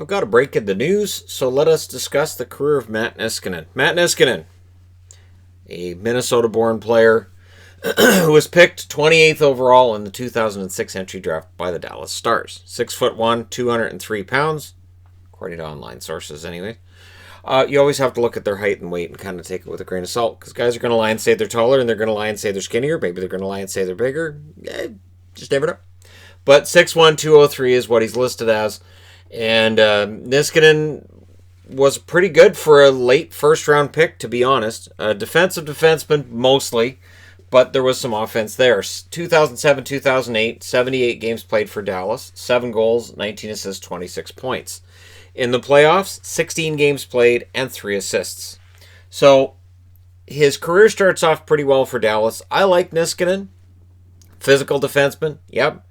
I've got a break in the news, so let us discuss the career of Matt Niskanen. Matt Niskanen, a Minnesota-born player who was picked 28th overall in the 2006 entry draft by the Dallas Stars. 6'1", 203 pounds, according to online sources anyway. You always have to look at their height and weight and kind of take it with a grain of salt, because guys are going to lie and say they're taller, and they're going to lie and say they're skinnier. Maybe they're going to lie and say they're bigger. Just never know. But 6'1", 203 is what he's listed as. And Niskanen was pretty good for a late first-round pick, to be honest. Defensive defenseman, mostly, but there was some offense there. 2007, 2008, 78 games played for Dallas, 7 goals, 19 assists, 26 points. In the playoffs, 16 games played and 3 assists. So his career starts off pretty well for Dallas. I like Niskanen. Physical defenseman, yep.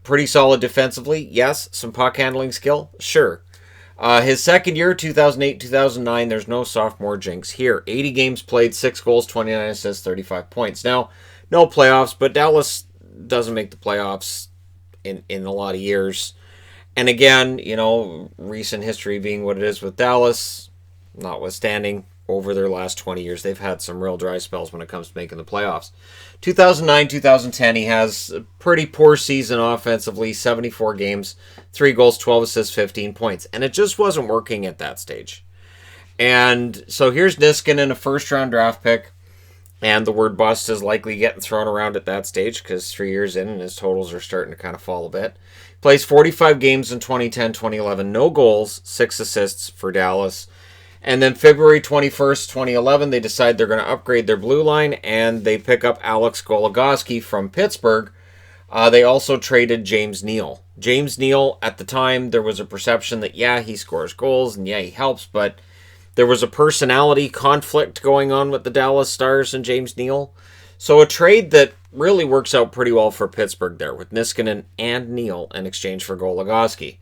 Pretty solid defensively, yes. Some puck handling skill, sure. His second year, 2008-2009, there's no sophomore jinx here. 80 games played, 6 goals, 29 assists, 35 points. Now, no playoffs, but Dallas doesn't make the playoffs in a lot of years. And again, recent history being what it is with Dallas, notwithstanding, over their last 20 years, they've had some real dry spells when it comes to making the playoffs. 2009-2010, he has a pretty poor season offensively, 74 games, 3 goals, 12 assists, 15 points. And it just wasn't working at that stage. And so here's Niskanen, a first-round draft pick. And the word bust is likely getting thrown around at that stage because 3 years in and his totals are starting to kind of fall a bit. Plays 45 games in 2010-2011, no goals, 6 assists for Dallas. And then February 21st, 2011, they decide they're going to upgrade their blue line, and they pick up Alex Goligoski from Pittsburgh. They also traded James Neal. James Neal, at the time, there was a perception that, yeah, he scores goals, and yeah, he helps, but there was a personality conflict going on with the Dallas Stars and James Neal. So a trade that really works out pretty well for Pittsburgh there, with Niskanen and Neal in exchange for Goligoski.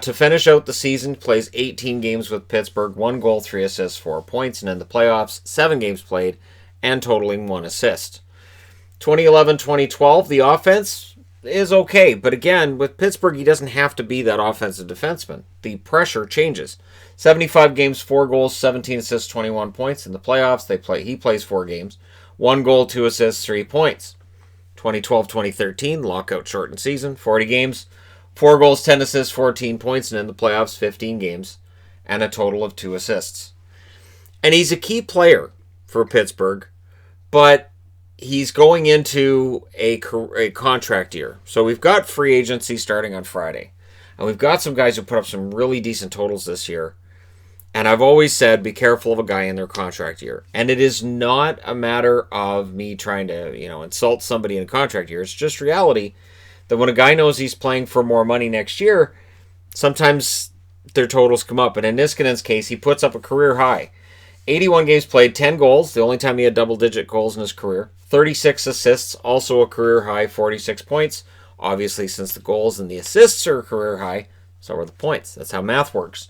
To finish out the season, plays 18 games with Pittsburgh, 1 goal, 3 assists, 4 points, and in the playoffs, 7 games played, and totaling 1 assist. 2011-2012, the offense is okay, but again, with Pittsburgh, he doesn't have to be that offensive defenseman. The pressure changes. 75 games, 4 goals, 17 assists, 21 points. In the playoffs, he plays 4 games, 1 goal, 2 assists, 3 points. 2012-2013, lockout shortened season, 40 games, 4 goals, 10 assists, 14 points, and in the playoffs, 15 games, and a total of 2 assists. And he's a key player for Pittsburgh, but he's going into a contract year. So we've got free agency starting on Friday, and we've got some guys who put up some really decent totals this year. And I've always said, be careful of a guy in their contract year. And it is not a matter of me trying to, insult somebody in a contract year. It's just reality that when a guy knows he's playing for more money next year, sometimes their totals come up. And in Niskanen's case, he puts up a career high. 81 games played, 10 goals, the only time he had double-digit goals in his career. 36 assists, also a career high, 46 points. Obviously, since the goals and the assists are a career high, so are the points. That's how math works.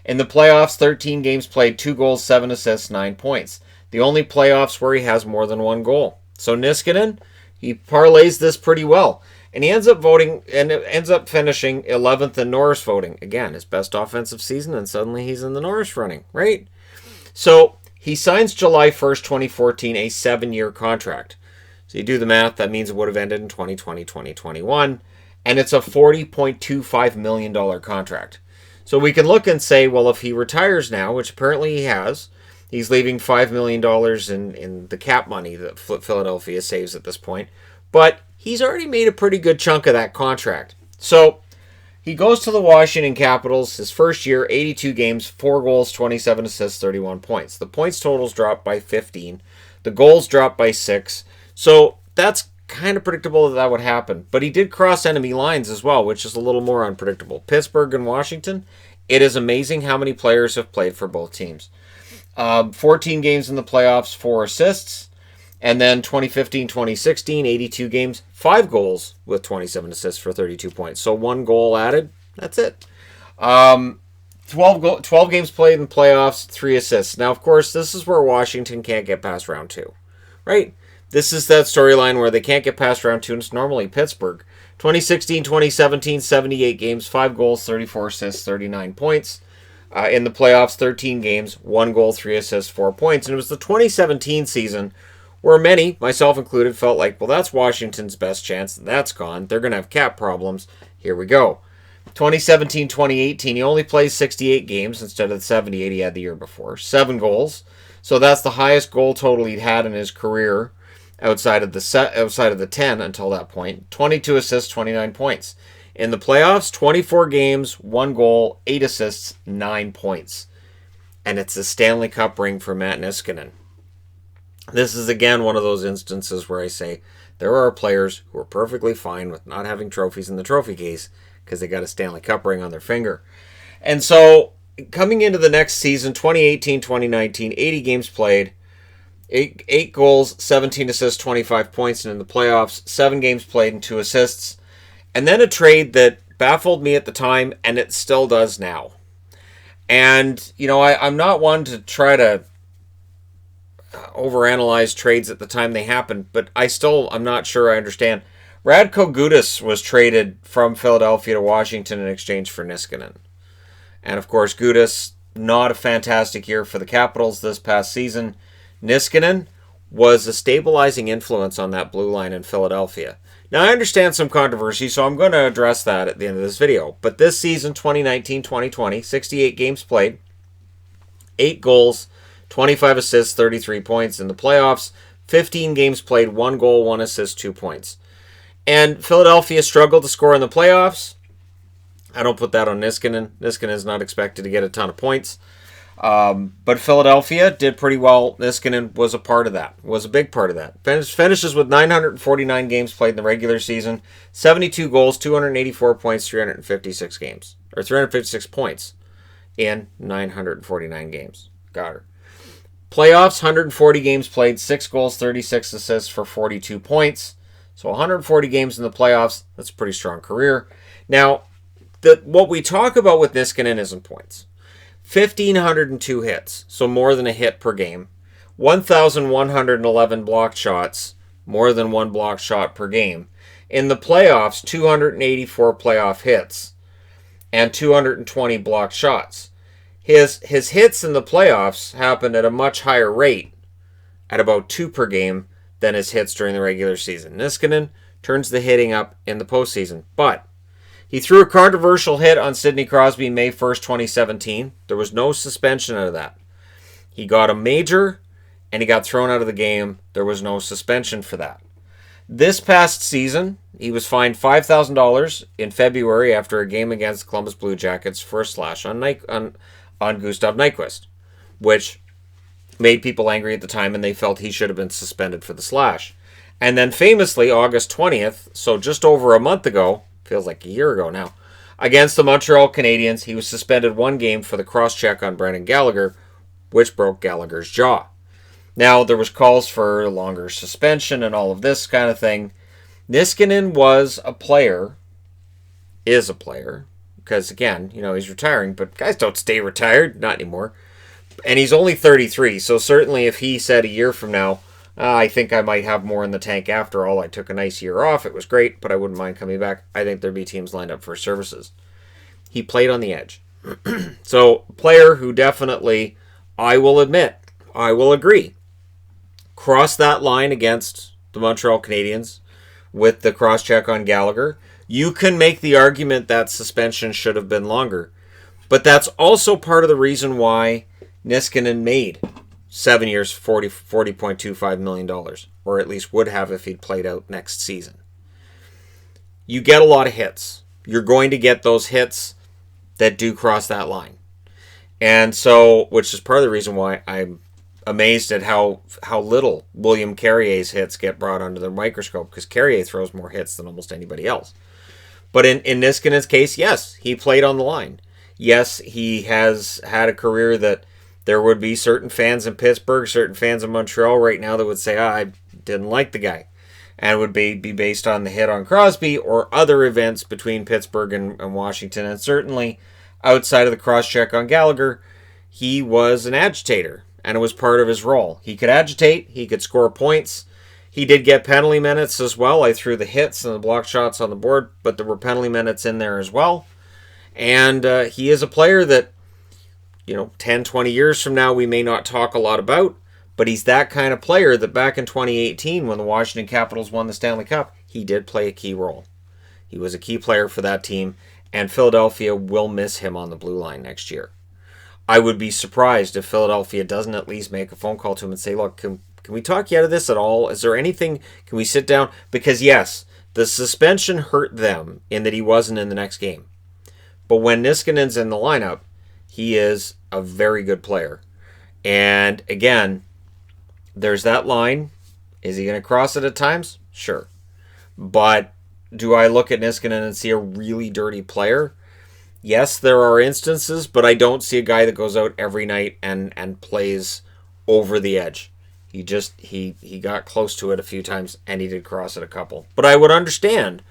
In the playoffs, 13 games played, 2 goals, 7 assists, 9 points. The only playoffs where he has more than 1 goal. So Niskanen, he parlays this pretty well. And he ends up finishing 11th in Norris voting. Again, his best offensive season, and suddenly he's in the Norris running, right? So he signs July 1st, 2014, a 7-year contract. So you do the math, that means it would have ended in 2020, 2021. And it's a $40.25 million contract. So we can look and say, well, if he retires now, which apparently he has, he's leaving $5 million in the cap money that Philadelphia saves at this point. But he's already made a pretty good chunk of that contract. So he goes to the Washington Capitals, his first year, 82 games, 4 goals, 27 assists, 31 points. The points totals dropped by 15. The goals dropped by 6. So that's kind of predictable that would happen. But he did cross enemy lines as well, which is a little more unpredictable. Pittsburgh and Washington, it is amazing how many players have played for both teams. 14 games in the playoffs, 4 assists. And then 2015-2016, 82 games, 5 goals with 27 assists for 32 points. So 1 goal added. That's it. 12 games played in playoffs, 3 assists. Now, of course, this is where Washington can't get past round 2, right? This is that storyline where they can't get past round 2, and it's normally Pittsburgh. 2016-2017, 78 games, 5 goals, 34 assists, 39 points. In the playoffs, 13 games, 1 goal, 3 assists, 4 points. And it was the 2017 season where many, myself included, felt like, well, that's Washington's best chance. That's gone. They're going to have cap problems. Here we go. 2017-2018, he only plays 68 games instead of the 78 he had the year before. 7 goals. So that's the highest goal total he'd had in his career outside of the 10 until that point. 22 assists, 29 points. In the playoffs, 24 games, 1 goal, 8 assists, 9 points. And it's a Stanley Cup ring for Matt Niskanen. This is again one of those instances where I say there are players who are perfectly fine with not having trophies in the trophy case because they got a Stanley Cup ring on their finger. And so coming into the next season, 2018-2019, 80 games played, 8 goals, 17 assists, 25 points, and in the playoffs, 7 games played and 2 assists. And then a trade that baffled me at the time, and it still does now. And, I'm not one to try to overanalyze trades at the time they happened, but I'm not sure I understand. Radko Gudas was traded from Philadelphia to Washington in exchange for Niskanen. And of course, Gudas, not a fantastic year for the Capitals this past season. Niskanen was a stabilizing influence on that blue line in Philadelphia. Now, I understand some controversy, so I'm going to address that at the end of this video. But this season, 2019-2020, 68 games played, 8 goals, 25 assists, 33 points. In the playoffs, 15 games played, 1 goal, 1 assist, 2 points. And Philadelphia struggled to score in the playoffs. I don't put that on Niskanen. Niskanen is not expected to get a ton of points. But Philadelphia did pretty well. Niskanen was a part of that, was a big part of that. Finishes with 949 games played in the regular season, 72 goals, 284 points, 356 games, or 356 points in 949 games. Got her. Playoffs, 140 games played, 6 goals, 36 assists for 42 points. So 140 games in the playoffs, that's a pretty strong career. Now, what we talk about with Niskanen isn't points. 1,502 hits, so more than a hit per game. 1,111 blocked shots, more than 1 blocked shot per game. In the playoffs, 284 playoff hits and 220 blocked shots. His hits in the playoffs happened at a much higher rate, at about 2 per game, than his hits during the regular season. Niskanen turns the hitting up in the postseason, but he threw a controversial hit on Sidney Crosby May 1st, 2017. There was no suspension out of that. He got a major, and he got thrown out of the game. There was no suspension for that. This past season, he was fined $5,000 in February after a game against the Columbus Blue Jackets for a slash on Gustav Nyquist, which made people angry at the time, and they felt he should have been suspended for the slash. And then famously, August 20th, so just over a month ago, feels like a year ago now, against the Montreal Canadiens, he was suspended 1 game for the cross-check on Brendan Gallagher, which broke Gallagher's jaw. Now, there was calls for a longer suspension and all of this kind of thing. Niskanen is a player, because again, he's retiring, but guys don't stay retired, not anymore. And he's only 33, so certainly if he said a year from now, I think I might have more in the tank after all. I took a nice year off. It was great, but I wouldn't mind coming back. I think there'd be teams lined up for services. He played on the edge. So, player who definitely, I will admit, I will agree, crossed that line against the Montreal Canadiens with the cross-check on Gallagher. You can make the argument that suspension should have been longer. But that's also part of the reason why Niskanen made 7 years, $40.25 million, or at least would have if he'd played out next season. You get a lot of hits. You're going to get those hits that do cross that line. And so, which is part of the reason why I'm amazed at how little William Carrier's hits get brought under the microscope, because Carrier throws more hits than almost anybody else. But in Niskanen's case, yes, he played on the line. Yes, he has had a career that there would be certain fans in Pittsburgh, certain fans in Montreal right now that would say, I didn't like the guy. And it would be based on the hit on Crosby or other events between Pittsburgh and Washington. And certainly outside of the cross-check on Gallagher, he was an agitator, and it was part of his role. He could agitate, he could score points, He did get penalty minutes as well. I threw the hits and the block shots on the board, but there were penalty minutes in there as well. And he is a player that, 10, 20 years from now, we may not talk a lot about, but he's that kind of player that back in 2018, when the Washington Capitals won the Stanley Cup, he did play a key role. He was a key player for that team, and Philadelphia will miss him on the blue line next year. I would be surprised if Philadelphia doesn't at least make a phone call to him and say, look, can we talk you out of this at all? Is there anything? Can we sit down? Because yes, the suspension hurt them in that he wasn't in the next game. But when Niskanen's in the lineup, he is a very good player. And again, there's that line. Is he going to cross it at times? Sure. But do I look at Niskanen and see a really dirty player? Yes, there are instances, but I don't see a guy that goes out every night and plays over the edge. He got close to it a few times, and he did cross it a couple. But I would understand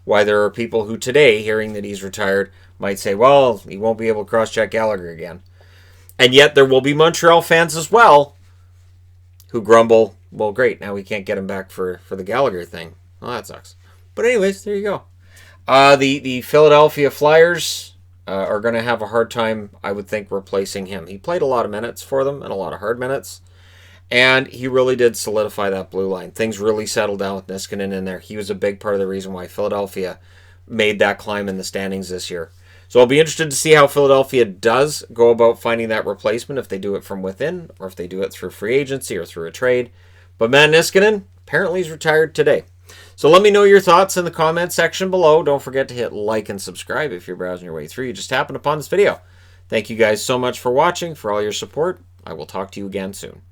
why there are people who today, hearing that he's retired, might say, well, he won't be able to cross-check Gallagher again. And yet there will be Montreal fans as well who grumble, well, great, now we can't get him back for the Gallagher thing. Well, that sucks. But anyways, there you go. The Philadelphia Flyers are going to have a hard time, I would think, replacing him. He played a lot of minutes for them, and a lot of hard minutes. And he really did solidify that blue line. Things really settled down with Niskanen in there. He was a big part of the reason why Philadelphia made that climb in the standings this year. So I'll be interested to see how Philadelphia does go about finding that replacement, if they do it from within, or if they do it through free agency or through a trade. But Matt Niskanen, apparently he's retired today. So let me know your thoughts in the comment section below. Don't forget to hit like and subscribe if you're browsing your way through. You just happened upon this video. Thank you guys so much for watching, for all your support. I will talk to you again soon.